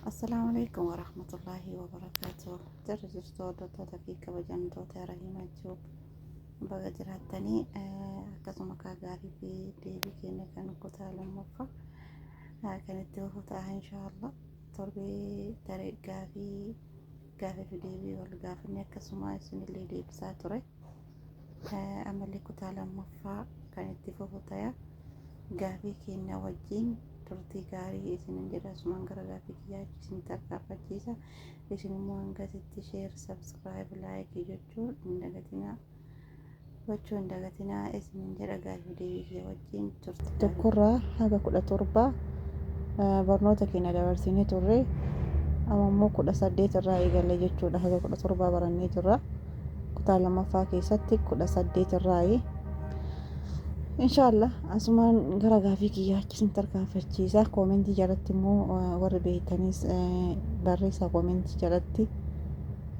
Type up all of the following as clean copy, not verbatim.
السلام عليكم ورحمة الله وبركاته. جرجرتو دوتو في كبجان دوتا رحيمة جوب بغا جراتني كسما كاغاري في ديبي كينا كان قتال موفا كانت توفتا إن شاء الله تربي تاريخ غافي في ديبي والغافي نيكا سما سن اللي ديب ساتوري أما اللي قتال موفا كانت توفتا غافي كينا وجين turtii gaarii isinin jedha sumaan gara gaafii kiyyaa isin tarkaanfachiisa isin immoo hangasitti sheer sabskiraayib laayik jechuun hin dagatinaa isinin jedha gaafii deebii kiyya wajjin turtii tokkorraa haga 17 barnoota keenya dabarsinee turre amma immoo 18 irraa eegalle jechuudha. Haga 17 barannee jirra. kutaa lammaffaa keessatti 18 irraa inshallah asumaan gara gaafii kiyyaa isin tarkaanfachiisa. Koomentii jalatti immoo warri beektanis barreessaa koomentii jalatti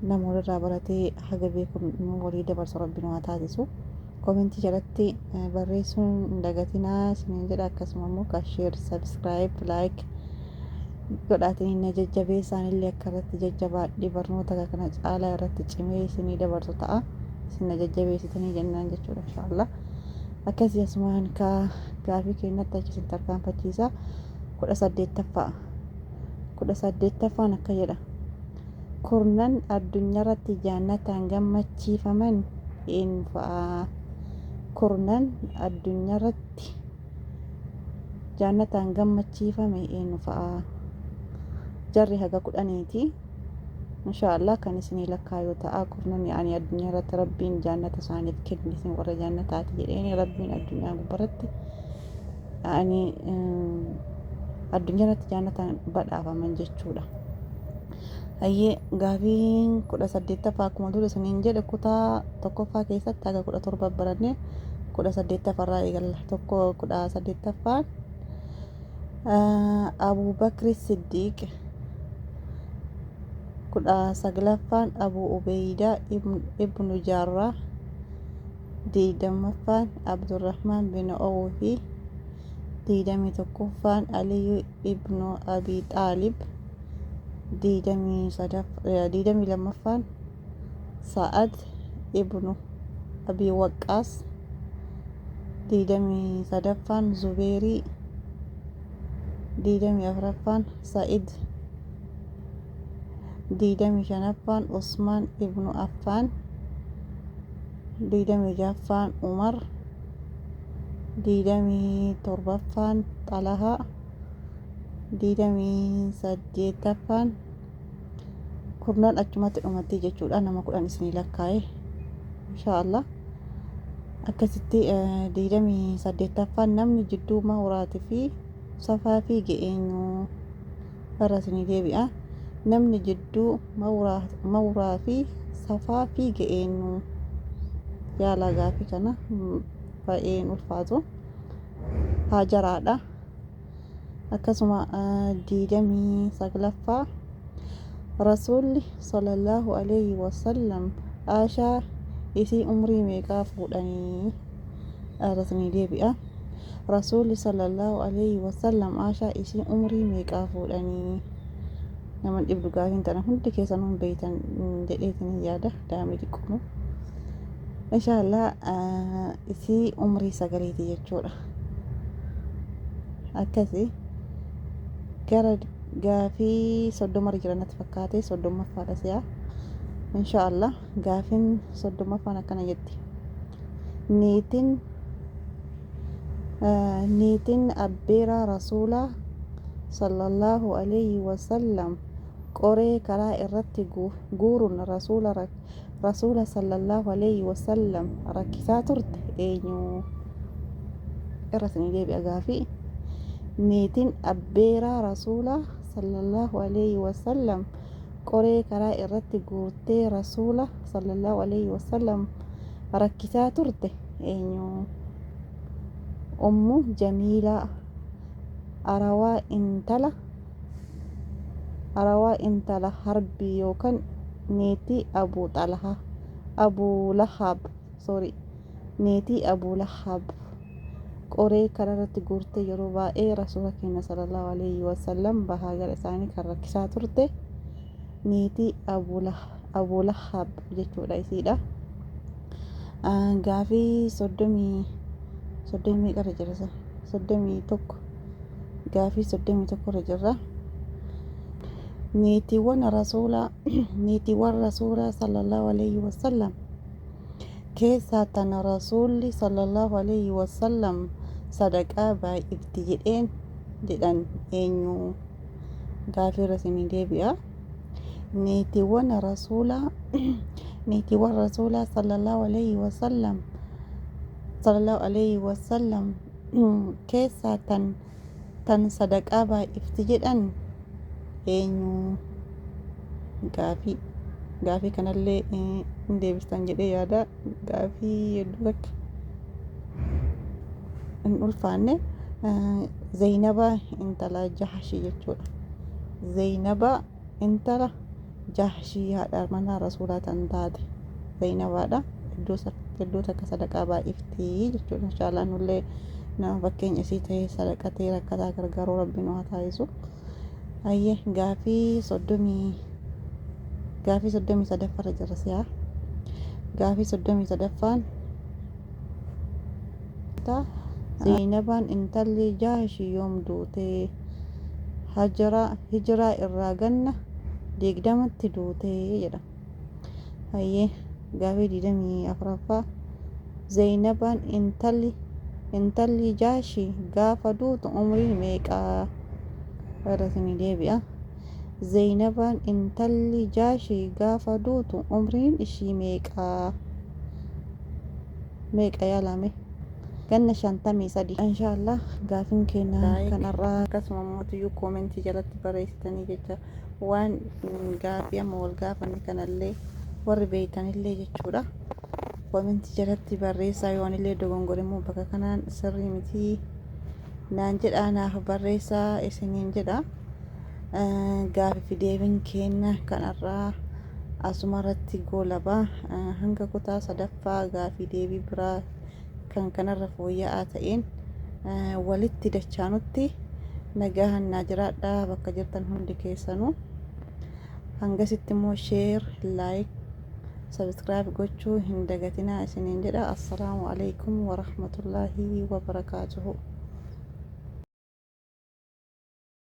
nama walirraa baratee haga beekun walii dabarsu rabbiin waa taasisu. Koomentii jalatti barreessuun hin dagatinaa isiniin jedha. Akkasuma immoo sheer sabskiraayib laayik godhaatiin na jajjabeessaan illee akka irratti jajjabaadhi barnoota kana caalaa irratti cimee isinii dabarsu ta'a. Isin na jajjabeessitanii jennaan jechuudha inshallah. Akkasii asumaan gaafii keenyatti achisin tarkaanfachiisa. 18ffaan akka jedha. Kurnan addunyaarratti jannataan gammachiifaman eenyu fa'a? Kurnan addunyaarratti jannataan gammachiifame eenyu fa'a? Jarri haga 10ti. Inshallah kan isinii lakkaayoo ta'a. Kurnan yaani addunyaa irratti rabbiin jannata isaaniif kenne isin warra jannataati jedheen rabbiin addunyaa gubbaratti yaani addunyaa irratti jannataan badhaafaman jechuudha. Hayyee gaafiin 18ffaa akkuma dura isiniin jedhe kutaa tokkoffaa keessatti haga 17 barannee 18ffarraa eegalla. 18ffaan Abuu Bakri Siddiiq, 19ffaan Abuu Ubeydaa ibnu Jaarraa, 20ffaan Abdurrahmaan bin Awfi, 21ffaan Aliyu ibnu Abi Xaalib, 22ffaan Sa'ad ibnu Abi Waqqaas, 23ffaan Zubeerii, 24ffaan Sa'id, 25ffaan Usmaan ibnu Affaan, 26ffaan Umar, 27ffaan Xalahaa, 28ffaan kurnan achumatti dhumatti jechuudha. Nama 10 isinii lakkaa'e inshallah. Akkasitti 28ffaan namni jidduu mahuraatii fi safaa fi ga'eenyu irra isinii deebi'a. Namni jidduu mawraa fi safaa fi ga'eenyu yaala gaafii kana baay'een ulfaatu haajaraadha. Akkasuma 29ffaa Rasuulli sallallahu alayhi wasallam Aashaa isii umrii meeqaa fuudhanii irra isinii deebi'a. Rasuulli sallallahu alayhi wasallam Aashaa isii umrii meeqaa fuudhanii? Naman dhibdu gaafiin tana hundi keessan hun beeytan jedheetin yaada daa'imni xiqqoon inshallah isii umrii 9 jechuudha. Akkasii gara gaafii 30 jiranatti fakkaate 30ffaadha si'a inshallah. Gaafiin 30ffaan akkana jetti. Niitiin abbeeraa rasuulaa sallallahu alayhi wasallam qoree karaa irratti guuruun rasuula sallallahu alayhi wasallam rakkisaa turte eenyu? irra isinii deebi'a gaafii. Niitiin abbeeraa rasuulaa sallallahu alayhi wasallam qoree karaa irratti guurtee rasuula sallallahu alayhi wasallam rakkisaa turte eenyu? Ummu Jamiilaa arawaa intala harbii yookaan neetii neetii Abuu Lahab qoree kararratti guurtee yeroo baay'ee rasuula keenya sallallahu alaihi wasallam bahaa gara isaanii kan rakkisaa turte niitii Abuu Lahab jechuudha isiidha. Gaafii 30 qara jira 31 gaafii 31 irra jirra. niitiiwwan rasuula sallallahu alaihi wasallam keessaa tan rasuulli sallallahu alaihi wasallam sadaqaa baay'ifti jedhan eenyu? Gaafii irra isinii deebi'a. niitiiwwan rasuula sallallahu alaihi wasallam keessaa tan sadaqaa baay'ifti jedhan eenyu? Gaafii kanallee hin deebistan jedhee yaada. Gaafii hedduu akka hin ulfaanne. Zaynaba intala Jahashii jechuudha. Zaynaba intala Jahashii haadha manaa rasuulaa tan taate Zaynabaadha. Iddoo takka sadaqaa baay'ifti jechuudha. Inshaallah nullee nama fakkeenya isii ta'ee sadaqatee rakkataa gargaaruu rabbiin haa taasisu. Ayyee gaafii 33 jirra si'a. Gaafii 33ffaan Zaynabaan intalli Jahashii yoom duute? Hijiraa irraa ganna 20tti duute jedha. Ayyee gaafii 24ffaa Zaynabaan intalli Jahashii gaafa duutu umriin meeqaa? Irra isinii deebi'a. Zaynabaan intalli Jahashii gaafa duutu umriin ishii meeqaa? Yaalame ganna 53. Inshaallah gaafiin keenya kanarraa akkasuma mootiyyuu koomentii jalatti barreessitanii jecha waan gaafii amma wal gaafanne kanallee warri beeytanillee jechuudha koomentii jalatti barreessaa. Yoonillee dogongore immoo bakka kanaan sirrii mitii naan jedhaa naaf barreessaa isiniin jedha. Gaafii deebiin keenya kanarraa asumarratti goolabaa. Hanga kutaa 3ffaa gaafii deebii biraa kan kanarra fooyya'aa ta'een walitti dachaanutti nagahan naa jiraadhaa bakka jirtan hundi keessanuu. Hangasitti immoo sheer, laayik, sabskiraayib gochuu hin dagatinaa isiniin jedha. Assalaamu alaikum warahmatullaahi wabarakaatuhu.